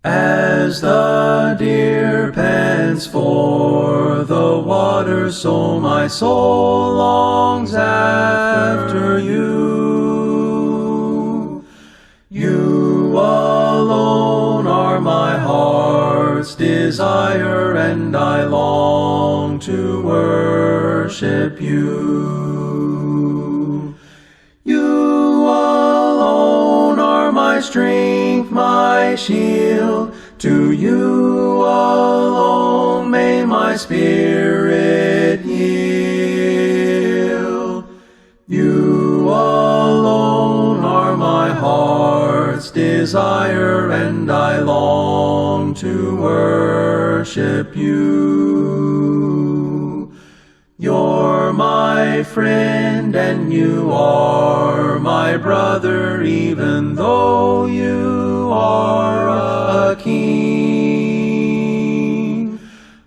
As the deer pants for the water, so my soul longs after you. You alone are my heart's desire, and I long to worship you. You alone are my strength, my shield. To you alone may my spirit yield. You alone are my heart's desire, and I long to worship you. You're my friend and you are my brother, even though you are a king.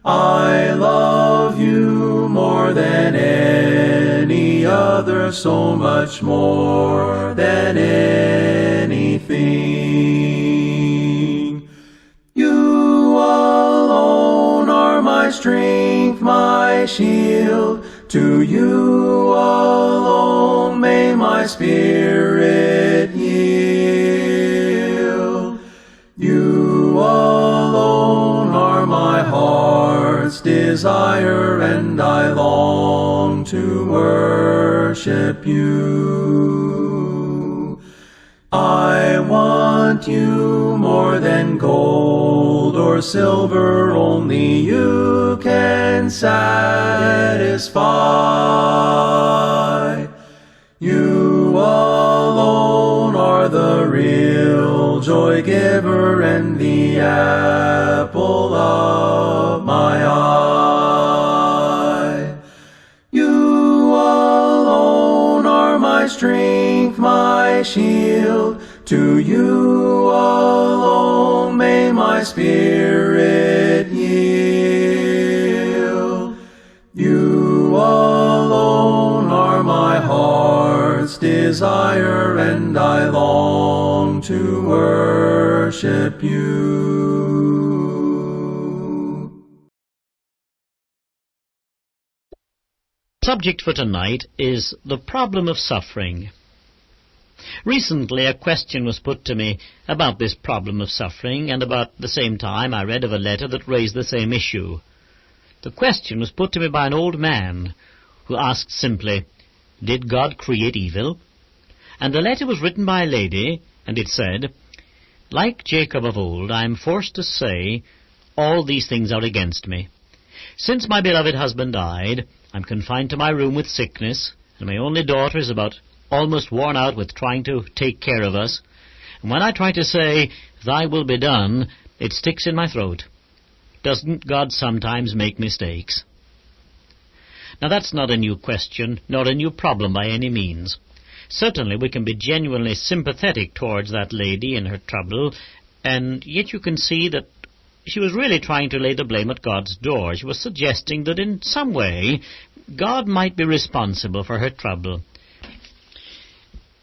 I love you more than any other, so much more than anything. You alone are my strength, my shield. To you alone may my spirit yield. You alone are my heart's desire, and I long to worship you. I want you more than gold or silver, only you can satisfy. You alone are the real joy giver and the apple of my eye. You alone are my strength, my shield. To you alone may my spirit yield. You alone are my heart's desire, and I long to worship you. Subject for tonight is the problem of suffering. Recently a question was put to me about this problem of suffering, and about the same time I read of a letter that raised the same issue. The question was put to me by an old man who asked simply, "Did God create evil?" And the letter was written by a lady, and it said, "Like Jacob of old, I am forced to say, all these things are against me. Since my beloved husband died, I'm confined to my room with sickness, and my only daughter is about almost worn out with trying to take care of us. And when I try to say, 'Thy will be done,' it sticks in my throat. Doesn't God sometimes make mistakes?" Now that's not a new question, nor a new problem by any means. Certainly we can be genuinely sympathetic towards that lady in her trouble, and yet you can see that she was really trying to lay the blame at God's door. She was suggesting that in some way God might be responsible for her trouble.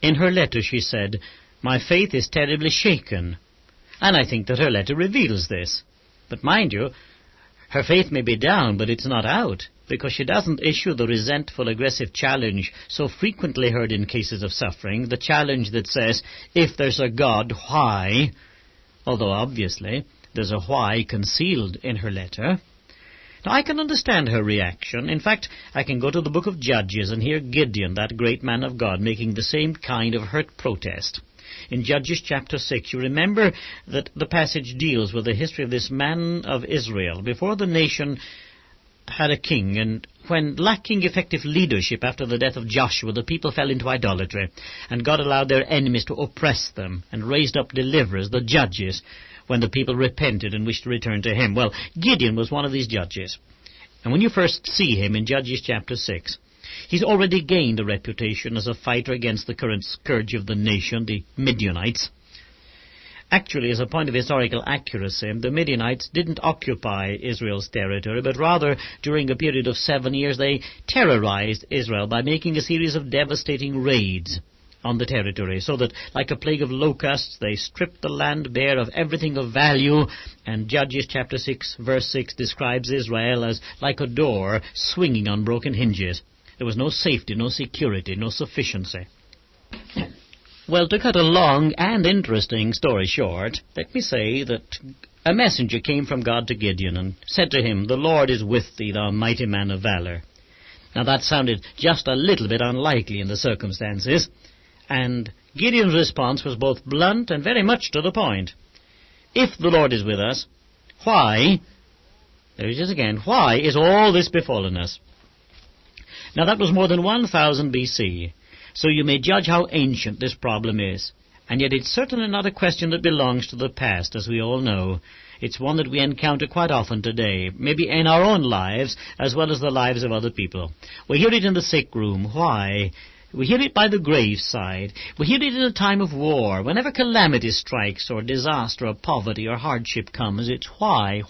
In her letter she said, "My faith is terribly shaken," and I think that her letter reveals this. But mind you, her faith may be down, but it's not out, because she doesn't issue the resentful, aggressive challenge so frequently heard in cases of suffering, the challenge that says, "If there's a God, why?" Although obviously there's a why concealed in her letter. Now, I can understand her reaction. In fact, I can go to the book of Judges and hear Gideon, that great man of God, making the same kind of hurt protest. In Judges chapter 6, you remember that the passage deals with the history of this man of Israel before the nation had a king, and when lacking effective leadership after the death of Joshua, the people fell into idolatry, and God allowed their enemies to oppress them and raised up deliverers, the judges, when the people repented and wished to return to him. Well, Gideon was one of these judges. And when you first see him in Judges chapter 6, he's already gained a reputation as a fighter against the current scourge of the nation, the Midianites. Actually, as a point of historical accuracy, the Midianites didn't occupy Israel's territory, but rather, during a period of 7 years, they terrorized Israel by making a series of devastating raids. on the territory, so that, like a plague of locusts, they stripped the land bare of everything of value, and Judges chapter 6, verse 6 describes Israel as like a door swinging on broken hinges. There was no safety, no security, no sufficiency. Well, to cut a long and interesting story short, let me say that a messenger came from God to Gideon and said to him, "The Lord is with thee, thou mighty man of valor." Now that sounded just a little bit unlikely in the circumstances, and Gideon's response was both blunt and very much to the point. If the Lord is with us, why, there it is again, why is all this befallen us? Now that was more than 1000 BC, so you may judge how ancient this problem is. And yet it's certainly not a question that belongs to the past, as we all know. It's one that we encounter quite often today, maybe in our own lives as well as the lives of other people. We hear it in the sick room. Why? We hear it by the graveside. We hear it in a time of war. Whenever calamity strikes, or disaster, or poverty, or hardship comes, it's why?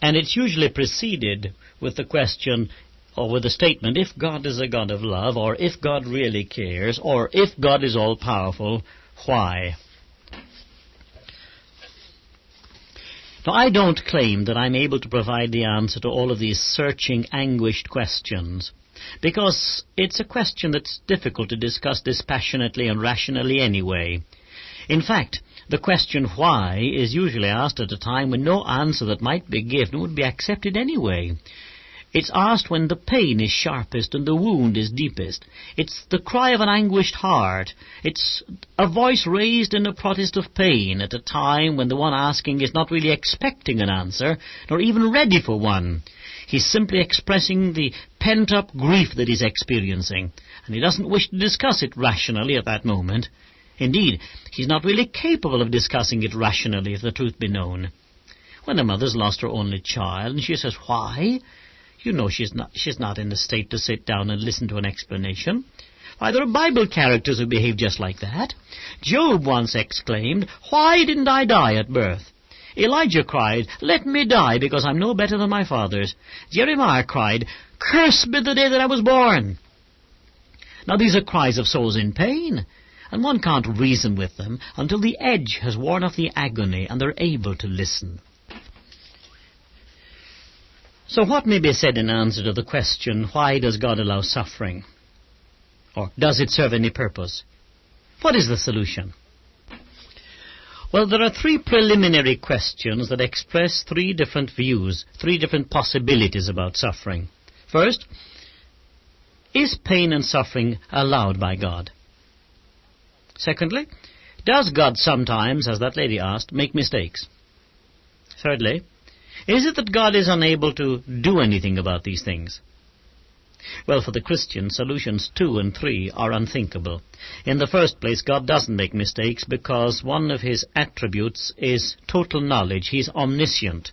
And it's usually preceded with the question, or with the statement, if God is a God of love, or if God really cares, or if God is all-powerful, why? Now, I don't claim that I'm able to provide the answer to all of these searching, anguished questions, because it's a question that's difficult to discuss dispassionately and rationally anyway. In fact, the question why is usually asked at a time when no answer that might be given would be accepted anyway. It's asked when the pain is sharpest and the wound is deepest. It's the cry of an anguished heart. It's a voice raised in a protest of pain at a time when the one asking is not really expecting an answer, nor even ready for one. He's simply expressing the pent-up grief that he's experiencing, and he doesn't wish to discuss it rationally at that moment. Indeed, he's not really capable of discussing it rationally, if the truth be known. When a mother's lost her only child, and she says, "Why?" You know she's not in the state to sit down and listen to an explanation. Why, there are Bible characters who behave just like that. Job once exclaimed, "Why didn't I die at birth?" Elijah cried, "Let me die, because I'm no better than my fathers." Jeremiah cried, "Cursed be the day that I was born." Now these are cries of souls in pain, and one can't reason with them until the edge has worn off the agony and they're able to listen. So what may be said in answer to the question, why does God allow suffering? Or does it serve any purpose? What is the solution? Well, there are 3 preliminary questions that express 3 different views, 3 different possibilities about suffering. First, is pain and suffering allowed by God? Secondly, does God sometimes, as that lady asked, make mistakes? Thirdly, is it that God is unable to do anything about these things? Well, for the Christian, solutions 2 and 3 are unthinkable. In the first place, God doesn't make mistakes because one of his attributes is total knowledge. He's omniscient.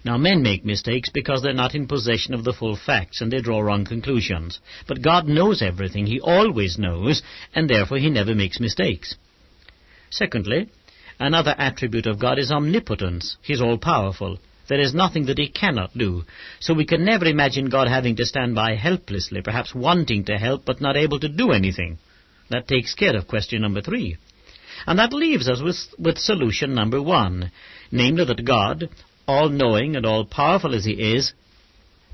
Now, men make mistakes because they're not in possession of the full facts and they draw wrong conclusions. But God knows everything. He always knows, and therefore he never makes mistakes. Secondly, another attribute of God is omnipotence. He's all-powerful. There is nothing that he cannot do. So we can never imagine God having to stand by helplessly, perhaps wanting to help but not able to do anything. That takes care of question number 3. And that leaves us with solution number 1, namely that God, all-knowing and all-powerful as he is,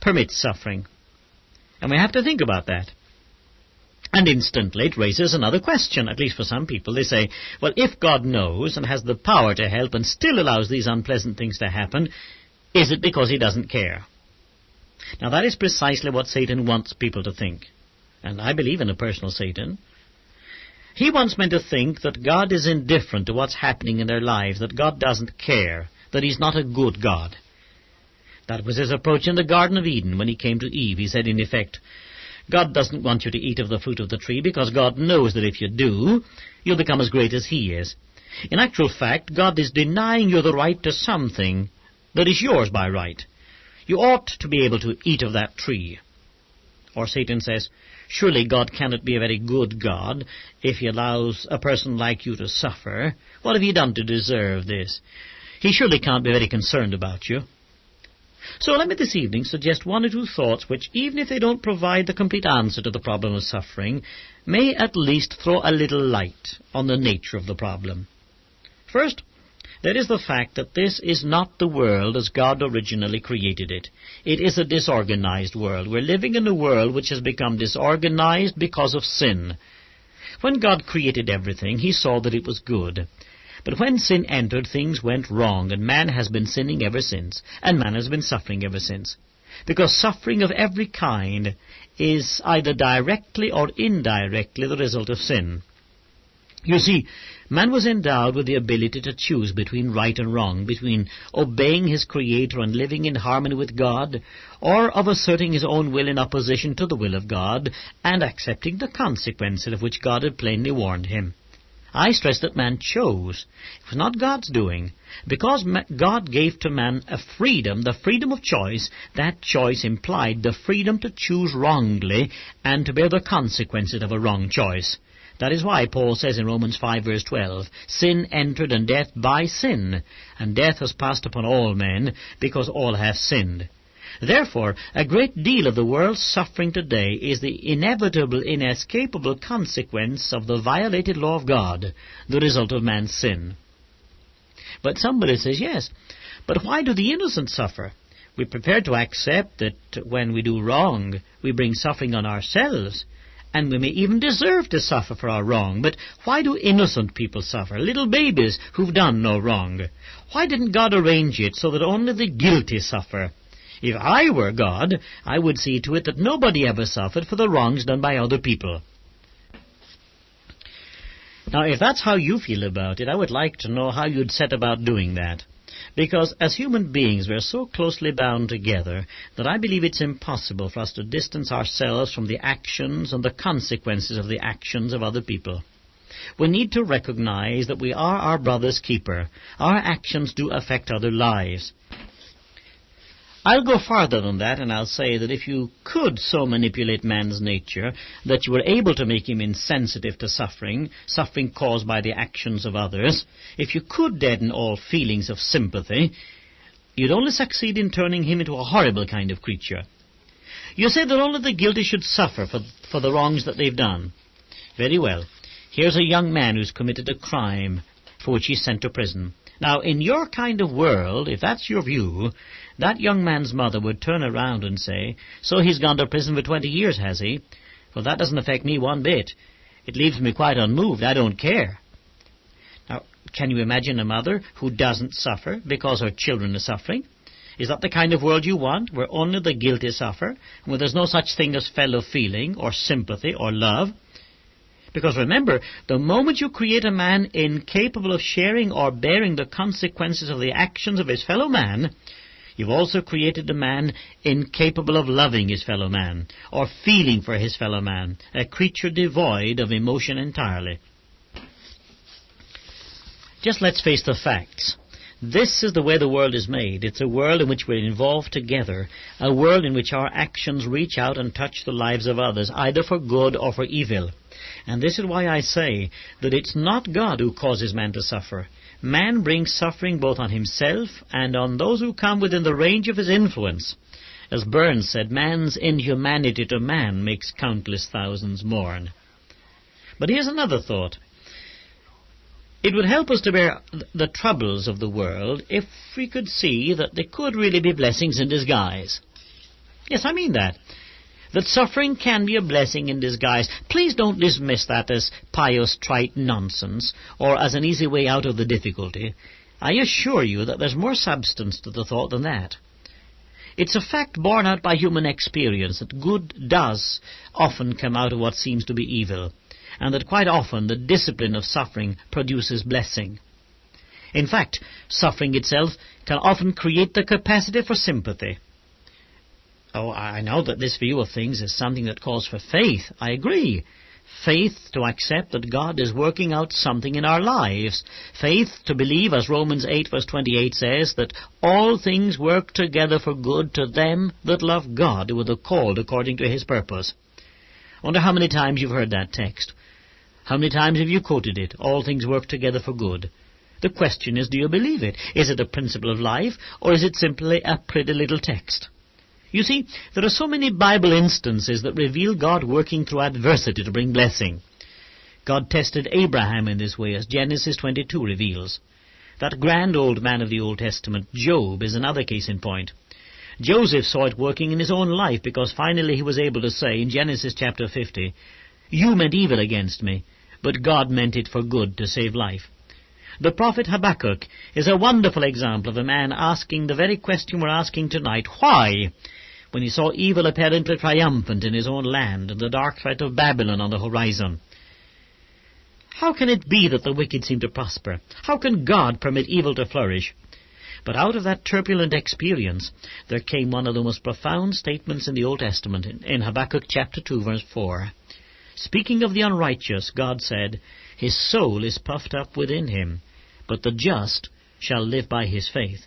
permits suffering. And we have to think about that. And instantly it raises another question, at least for some people. They say, well, if God knows and has the power to help and still allows these unpleasant things to happen, is it because he doesn't care? Now that is precisely what Satan wants people to think. And I believe in a personal Satan. He wants men to think that God is indifferent to what's happening in their lives, that God doesn't care, that he's not a good God. That was his approach in the Garden of Eden when he came to Eve. He said, in effect, God doesn't want you to eat of the fruit of the tree because God knows that if you do, you'll become as great as he is. In actual fact, God is denying you the right to something that is yours by right. You ought to be able to eat of that tree. Or Satan says, surely God cannot be a very good God if he allows a person like you to suffer. What have you done to deserve this? He surely can't be very concerned about you. So let me this evening suggest one or two thoughts which, even if they don't provide the complete answer to the problem of suffering, may at least throw a little light on the nature of the problem. First, there is the fact that this is not the world as God originally created it. It is a disorganized world. We're living in a world which has become disorganized because of sin. When God created everything, he saw that it was good. But when sin entered, things went wrong, and man has been sinning ever since, and man has been suffering ever since. Because suffering of every kind is either directly or indirectly the result of sin. You see, man was endowed with the ability to choose between right and wrong, between obeying his Creator and living in harmony with God, or of asserting his own will in opposition to the will of God, and accepting the consequences of which God had plainly warned him. I stress that man chose. It was not God's doing. Because God gave to man a freedom, the freedom of choice, that choice implied the freedom to choose wrongly and to bear the consequences of a wrong choice. That is why Paul says in Romans 5 verse 12, "Sin entered and death by sin, and death has passed upon all men, because all have sinned." Therefore, a great deal of the world's suffering today is the inevitable, inescapable consequence of the violated law of God, the result of man's sin. But somebody says, yes, but why do the innocent suffer? We're prepared to accept that when we do wrong, we bring suffering on ourselves, and we may even deserve to suffer for our wrong. But why do innocent people suffer, little babies who've done no wrong? Why didn't God arrange it so that only the guilty suffer? If I were God, I would see to it that nobody ever suffered for the wrongs done by other people. Now, if that's how you feel about it, I would like to know how you'd set about doing that. Because as human beings, we're so closely bound together that I believe it's impossible for us to distance ourselves from the actions and the consequences of the actions of other people. We need to recognize that we are our brother's keeper. Our actions do affect other lives. I'll go farther than that, and I'll say that if you could so manipulate man's nature that you were able to make him insensitive to suffering caused by the actions of others, if you could deaden all feelings of sympathy, you'd only succeed in turning him into a horrible kind of creature. You say that only the guilty should suffer for the wrongs that they've done. Very well. Here's a young man who's committed a crime for which he's sent to prison. Now, in your kind of world, if that's your view, that young man's mother would turn around and say, "So he's gone to prison for 20 years, has he? Well, that doesn't affect me one bit. It leaves me quite unmoved. I don't care." Now, can you imagine a mother who doesn't suffer because her children are suffering? Is that the kind of world you want, where only the guilty suffer, where there's no such thing as fellow feeling or sympathy or love? Because remember, the moment you create a man incapable of sharing or bearing the consequences of the actions of his fellow man, you've also created a man incapable of loving his fellow man, or feeling for his fellow man, a creature devoid of emotion entirely. Just let's face the facts. This is the way the world is made. It's a world in which we're involved together, a world in which our actions reach out and touch the lives of others, either for good or for evil. And this is why I say that it's not God who causes man to suffer. Man brings suffering both on himself and on those who come within the range of his influence. As Burns said, man's inhumanity to man makes countless thousands mourn. But here's another thought. It would help us to bear the troubles of the world if we could see that they could really be blessings in disguise. Yes, I mean that. That suffering can be a blessing in disguise. Please don't dismiss that as pious, trite nonsense, or as an easy way out of the difficulty. I assure you that there's more substance to the thought than that. It's a fact borne out by human experience that good does often come out of what seems to be evil, and that quite often the discipline of suffering produces blessing. In fact, suffering itself can often create the capacity for sympathy. Oh, I know that this view of things is something that calls for faith. I agree. Faith to accept that God is working out something in our lives. Faith to believe, as Romans 8 verse 28 says, that all things work together for good to them that love God, who are called according to his purpose. I wonder how many times you've heard that text. How many times have you quoted it? All things work together for good. The question is, do you believe it? Is it a principle of life, or is it simply a pretty little text? You see, there are so many Bible instances that reveal God working through adversity to bring blessing. God tested Abraham in this way, as Genesis 22 reveals. That grand old man of the Old Testament, Job, is another case in point. Joseph saw it working in his own life, because finally he was able to say in Genesis chapter 50, "You meant evil against me, but God meant it for good to save life." The prophet Habakkuk is a wonderful example of a man asking the very question we're asking tonight, why, when he saw evil apparently triumphant in his own land and the dark threat of Babylon on the horizon. How can it be that the wicked seem to prosper? How can God permit evil to flourish? But out of that turbulent experience there came one of the most profound statements in the Old Testament, in Habakkuk chapter 2, verse 4. Speaking of the unrighteous, God said, "His soul is puffed up within him, but the just shall live by his faith."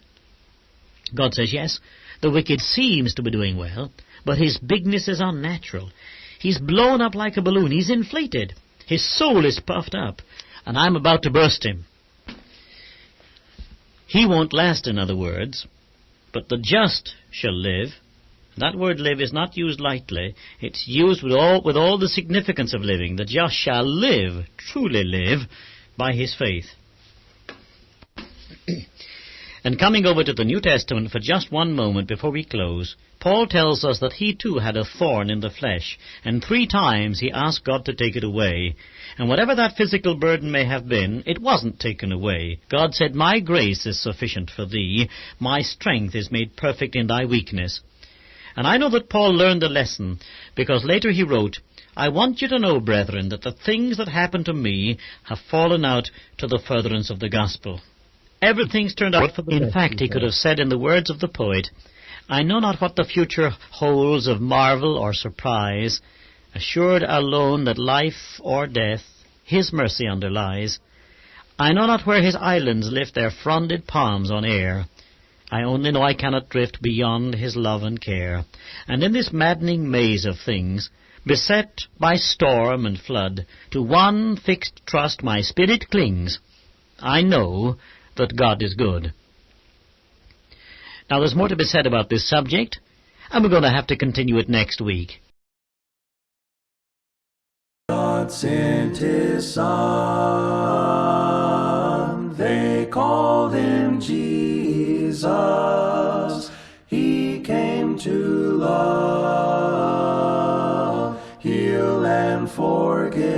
God says, yes, the wicked seems to be doing well, but his bigness is unnatural. He's blown up like a balloon. He's inflated. His soul is puffed up, and I'm about to burst him. He won't last, in other words, but the just shall live. That word live is not used lightly. It's used with all the significance of living. The just shall live, truly live, by his faith. And coming over to the New Testament for just one moment before we close, Paul tells us that he too had a thorn in the flesh, and 3 times he asked God to take it away. And whatever that physical burden may have been, it wasn't taken away. God said, "My grace is sufficient for thee. My strength is made perfect in thy weakness." And I know that Paul learned the lesson, because later he wrote, "I want you to know, brethren, that the things that happened to me have fallen out to the furtherance of the gospel." Everything's turned out for the best. In fact, he could have said in the words of the poet, "I know not what the future holds of marvel or surprise, assured alone that life or death his mercy underlies. I know not where his islands lift their fronded palms on air. I only know I cannot drift beyond his love and care. And in this maddening maze of things, beset by storm and flood, to one fixed trust my spirit clings. I know that God is good." Now there's more to be said about this subject, and we're going to have to continue it next week. God sent his Son, they called him Jesus. He came to love, heal and forgive.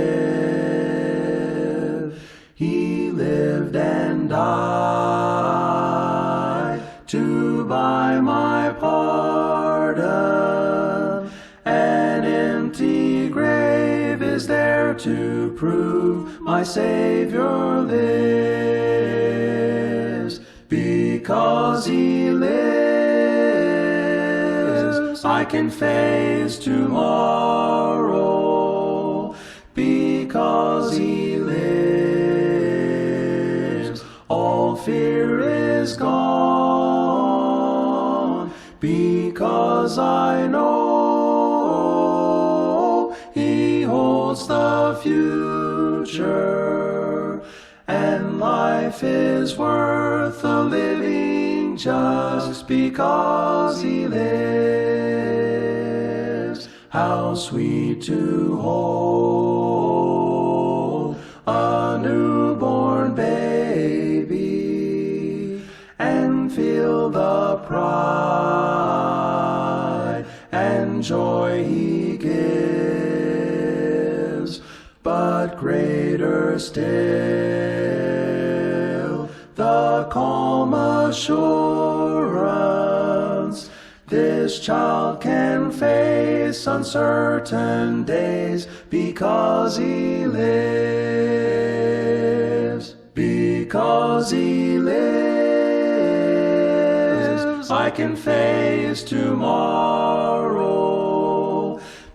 He lived and died to buy my pardon. An empty grave is there to prove my Savior lives. Because he lives, I can face tomorrow. Because he lives, all fear is gone. Because I know he holds the future, and life is worth the living just because he lives. How sweet to hold a newborn baby and feel the pride and joy he gives. But greater still, the calm assurance this child can face uncertain days because he lives. Because he lives, I can face tomorrow.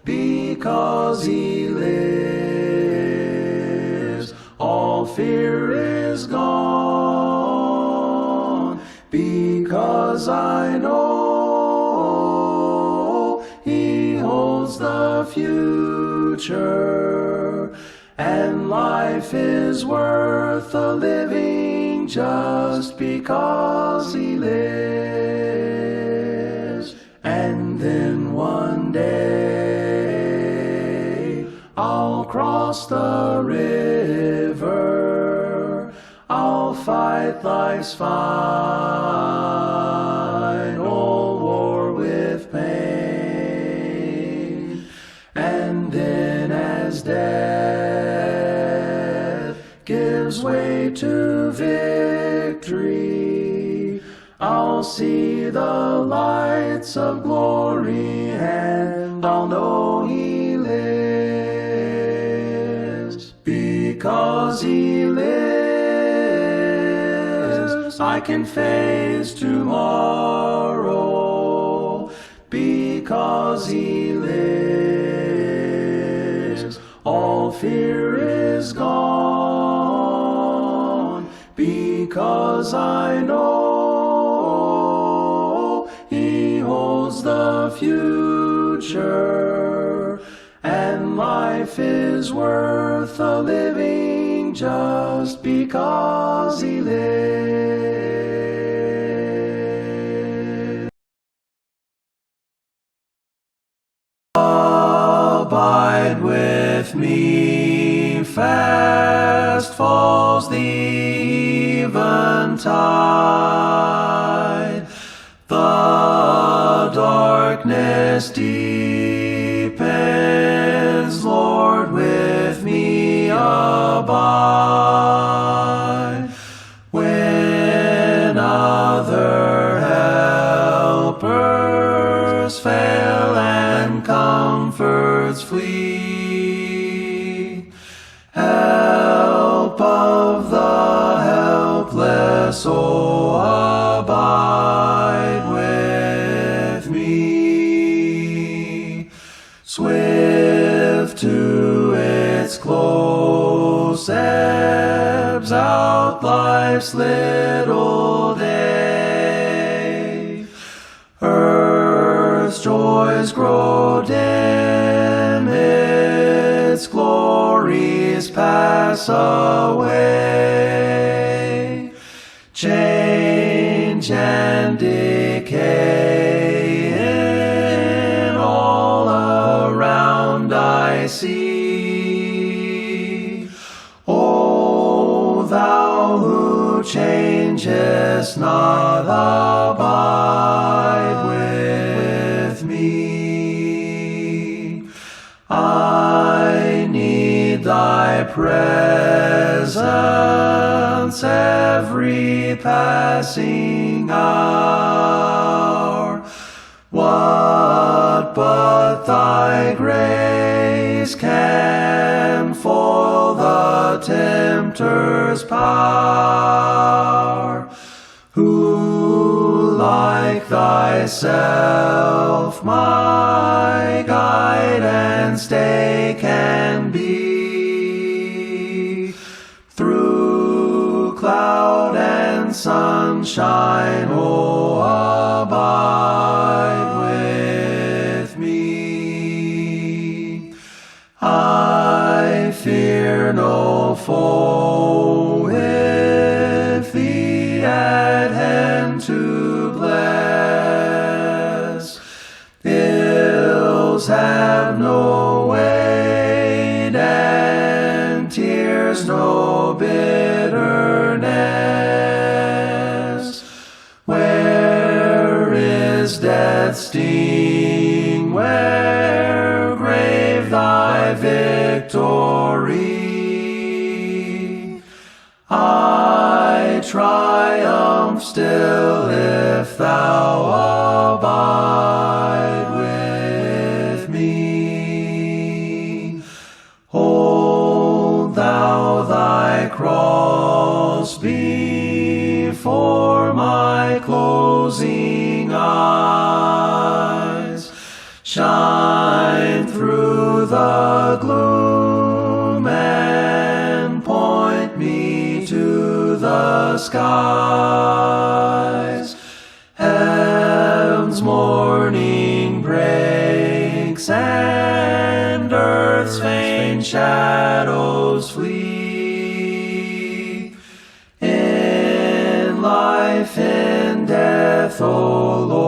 Because he lives, all fear is gone. Because I know he holds the future, and life is worth the living just because he lives. And then one day I'll cross the river, I'll fight life's final war with pain. And then as death gives way to victory, I'll see the lights of glory, and I'll know he lives. Because he lives, I can face tomorrow. Because he lives, all fear is gone. Because I know he holds the future, and life is worth the living just because he lives. Abide with me, fast falls the eventide. The darkness deepens, Lord, with me abide. When other helpers fail and comforts flee, help of the helpless, oh, abide with me. Swift to its close ebbs out life's little day. Earth's joys grow dim, its glories pass away. Change and decay in all around I see. O thou who changest not, abide with me. I need thy presence every passing hour. What but thy grace can foil the tempter's power? Who like thyself my guide and stay can be? Through cloud and sunshine, oh, abide with me. I fear no foe, with thee at hand to bless. Ills have no weight, and tears no bitterness. Where is death's sting? Where, grave, thy victory? I triumph still if thou abide with me. Hold thou thy cross before my closing eyes. Shine through the gloom and point me to the skies. Heaven's morning breaks and earth's faint shadows flee. In O